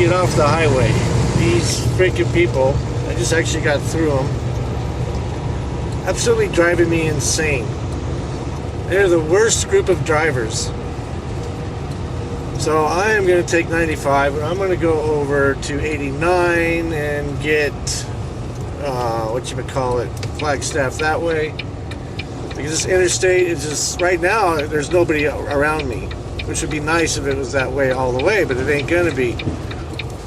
get off the highway. These freaking people, I just actually got through them. Absolutely driving me insane. They're the worst group of drivers. So I am going to take 95, and I'm going to go over to 89 and get, Flagstaff that way. Because this interstate is just, right now, there's nobody around me. Which would be nice if it was that way all the way, but it ain't going to be.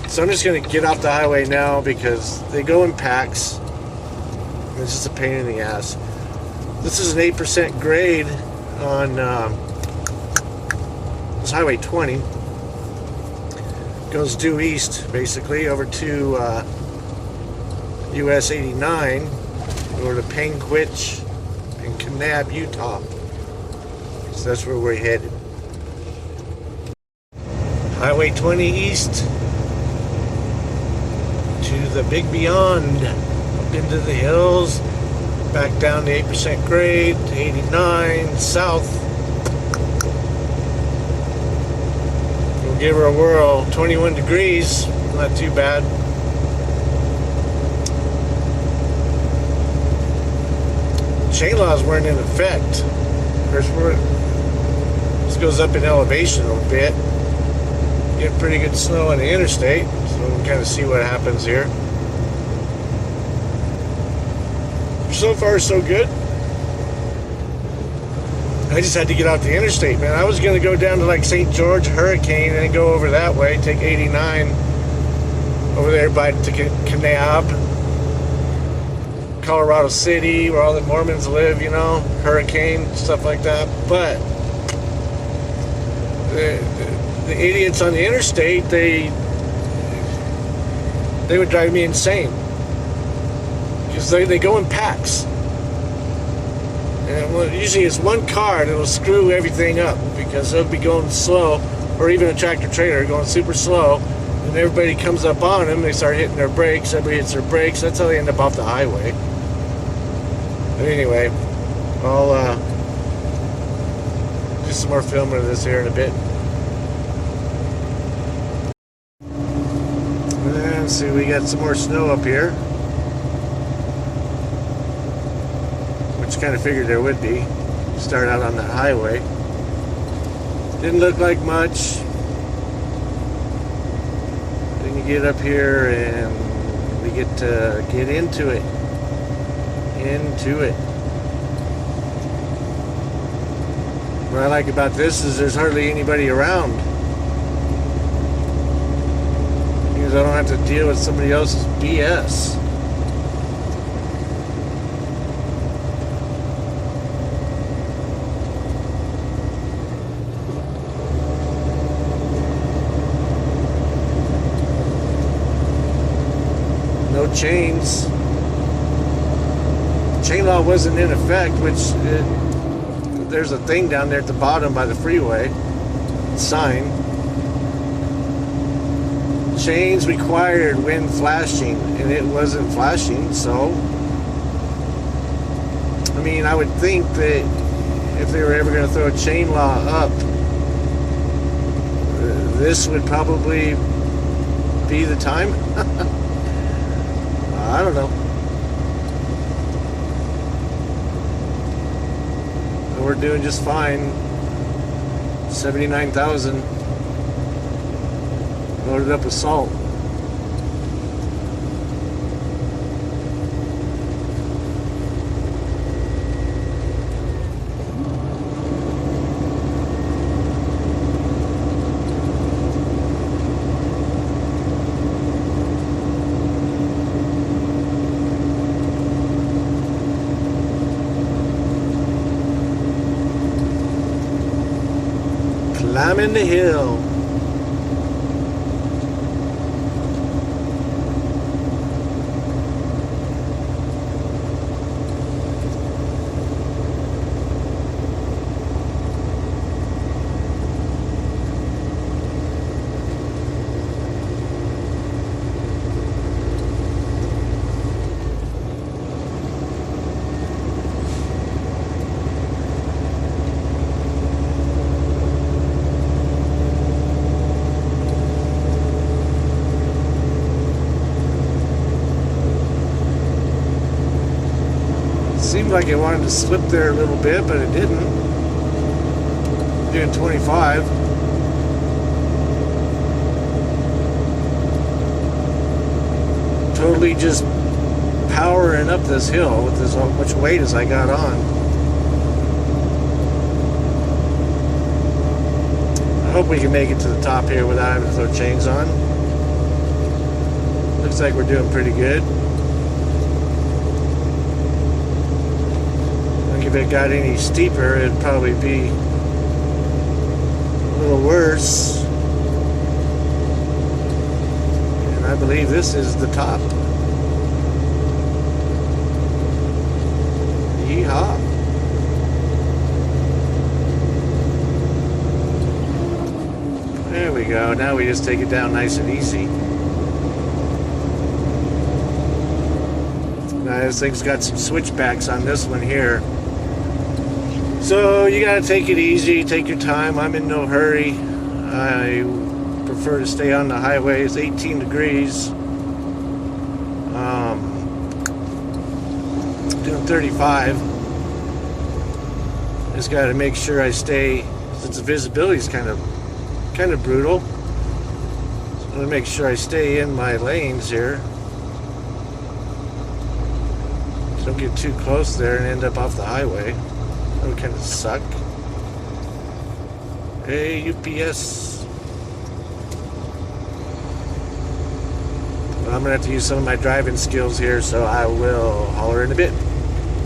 So I'm just going to get off the highway now because they go in packs. It's just a pain in the ass. This is an 8% grade on this Highway 20. Goes due east, basically, over to US 89, over to Panguitch in Kanab, Utah. So that's where we're headed. Highway 20 east to the big beyond, up into the hills, back down to 8% grade, to 89 south. We'll give her a whirl. 21 degrees, not too bad. Chain laws weren't in effect. Of course, this goes up in elevation a little bit. Get pretty good snow on the interstate, so we'll kind of see what happens here. So far, so good. I just had to get out the interstate, man. I was going to go down to like St. George, Hurricane, and then go over that way, take 89 over there by to Kanab, Colorado City, where all the Mormons live, you know, Hurricane, stuff like that. But the idiots on the interstate, they would drive me insane because they go in packs. And usually it's one car and it'll screw everything up because they'll be going slow, or even a tractor trailer going super slow, and everybody comes up on them, they start hitting their brakes, everybody hits their brakes, that's how they end up off the highway. But anyway, I'll do some more filming of this here in a bit. And see, we got some more snow up here, which kind of figured there would be. Start out on the highway. Didn't look like much. Then you get up here and we get to get into it. What I like about this is there's hardly anybody around. Because I don't have to deal with somebody else's BS. No chains. Chain law wasn't in effect, which there's a thing down there at the bottom by the freeway sign. Chains required when flashing, and it wasn't flashing. So I mean, I would think that if they were ever going to throw a chain law up, this would probably be the time. I don't know. We're doing just fine. 79,000 loaded up with salt. Climbing the hill. like it wanted to slip there a little bit, but it didn't. Doing 25. Totally just powering up this hill with as much weight as I got on. I hope we can make it to the top here without having to throw chains on. Looks like we're doing pretty good. I think if it got any steeper, it'd probably be a little worse. And I believe this is the top. Yeehaw. There we go. Now we just take it down nice and easy. Now this thing's got some switchbacks on this one here. So you gotta take it easy, take your time. I'm in no hurry. I prefer to stay on the highway. It's 18 degrees. Doing 35. Just got to make sure I stay, since the visibility is kind of brutal. So I'm gonna make sure I stay in my lanes here. So don't get too close there and end up off the highway. That would kind of suck. Hey, UPS. Well, I'm gonna have to use some of my driving skills here, so I will holler in a bit.